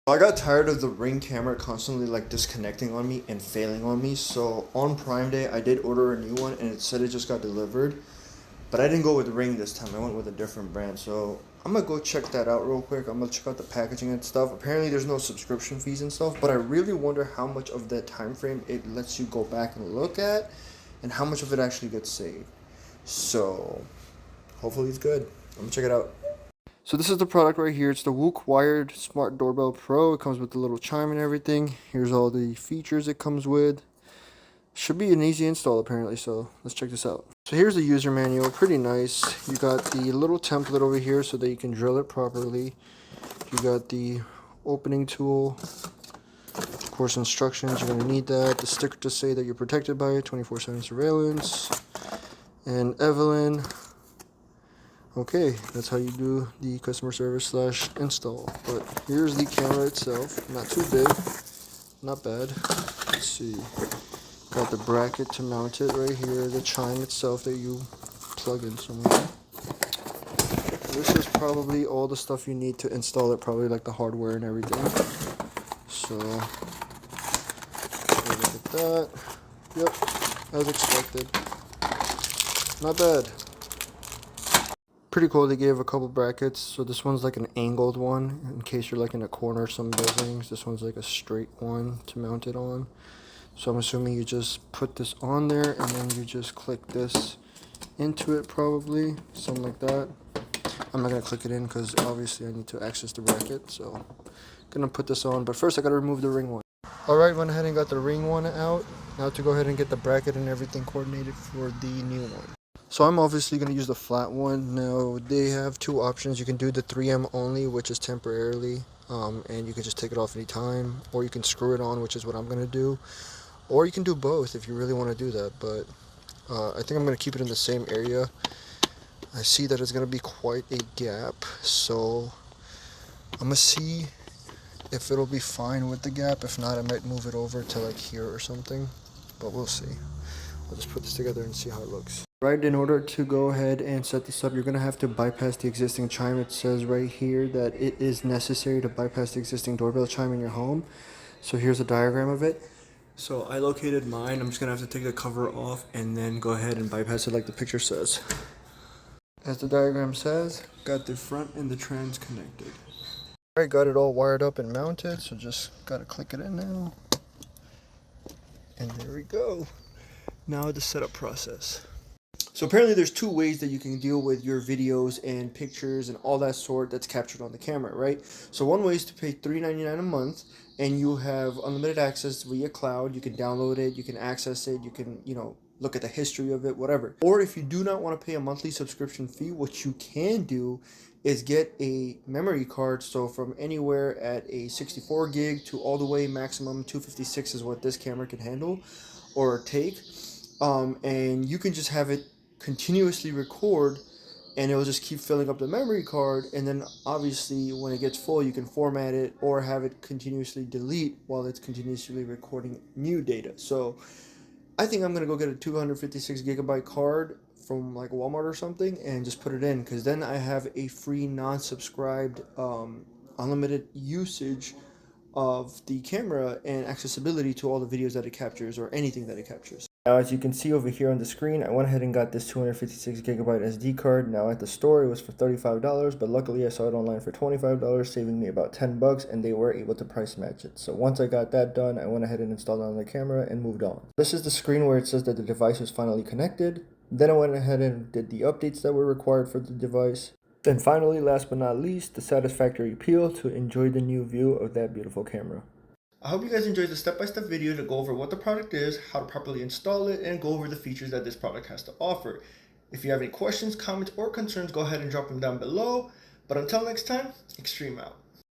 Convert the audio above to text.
I got tired of the Ring camera constantly like disconnecting on me and failing on me. So on Prime Day, I did order a new one and it said it just got delivered. But I didn't go with Ring this time. I went with a different brand. So I'm gonna go check that out real quick. I'm gonna check out the packaging and stuff. Apparently there's no subscription fees and stuff, but I really wonder how much of that time frame it lets you go back and look at and how much of it actually gets saved. So hopefully it's good. I'm gonna check it out. So this is the product right here. It's the Wuuk Wired Smart Doorbell Pro. It comes with the little chime and everything. Here's all the features it comes with. Should be an easy install apparently, so let's check this out. So here's the user manual, pretty nice. You got the little template over here so that you can drill it properly. You got the opening tool, of course instructions, you're gonna need that. The sticker to say that you're protected by it, 24/7 surveillance. And Evelyn. Okay, that's how you do the customer service / install. But here's the camera itself, not too big, not bad. Let's see. Got the bracket to mount it right here, the chime itself that you plug in somewhere. This is probably all the stuff you need to install it, probably like the hardware and everything. So, look at that. Yep, as expected. Not bad. Pretty cool, they gave a couple brackets. So this one's like an angled one, in case you're like in a corner of some buildings. This one's like a straight one to mount it on. So I'm assuming you just put this on there and then you just click this into it probably, something like that. I'm not going to click it in because obviously I need to access the bracket. So I'm going to put this on, but first I got to remove the Ring one. Alright, went ahead and got the Ring one out. Now to go ahead and get the bracket and everything coordinated for the new one. So I'm obviously going to use the flat one. Now they have two options. You can do the 3M only, which is temporarily, and you can just take it off anytime, or you can screw it on, which is what I'm going to do. Or you can do both if you really want to do that, but I think I'm going to keep it in the same area. I see that it's going to be quite a gap, so I'm going to see if it'll be fine with the gap. If not, I might move it over to like here or something, but we'll see. I'll just put this together and see how it looks. Right, in order to go ahead and set this up, you're going to have to bypass the existing chime. It says right here that it is necessary to bypass the existing doorbell chime in your home. So here's a diagram of it. So I located mine. I'm just going to have to take the cover off and then go ahead and bypass it like the picture says. As the diagram says, got the front and the trans connected. Alright, got it all wired up and mounted, so just got to click it in now. And there we go. Now the setup process. So apparently there's two ways that you can deal with your videos and pictures and all that sort that's captured on the camera, right? So one way is to pay $3.99 a month and you have unlimited access via cloud. You can download it, you can access it, you can, look at the history of it, whatever. Or if you do not want to pay a monthly subscription fee, what you can do is get a memory card. So from anywhere at a 64 gig to all the way maximum 256 is what this camera can handle or take. And you can just have it continuously record and it will just keep filling up the memory card, and then obviously when it gets full you can format it or have it continuously delete while it's continuously recording new data. So I think I'm gonna go get a 256 gigabyte card from like Walmart or something and just put it in, because then I have a free non-subscribed unlimited usage of the camera and accessibility to all the videos that it captures or anything that it captures. Now, as you can see over here on the screen, I went ahead and got this 256 gigabyte SD card. Now at the store it was for $35, but luckily I saw it online for $25, saving me about 10 bucks, and they were able to price match it. So once I got that done, I went ahead and installed it on the camera and moved on. This is the screen where it says that the device was finally connected. Then I went ahead and did the updates that were required for the device. Then finally, last but not least, the satisfactory peel to enjoy the new view of that beautiful camera. I hope you guys enjoyed the step-by-step video to go over what the product is, how to properly install it, and go over the features that this product has to offer. If you have any questions, comments, or concerns, go ahead and drop them down below. But until next time, Extreme out.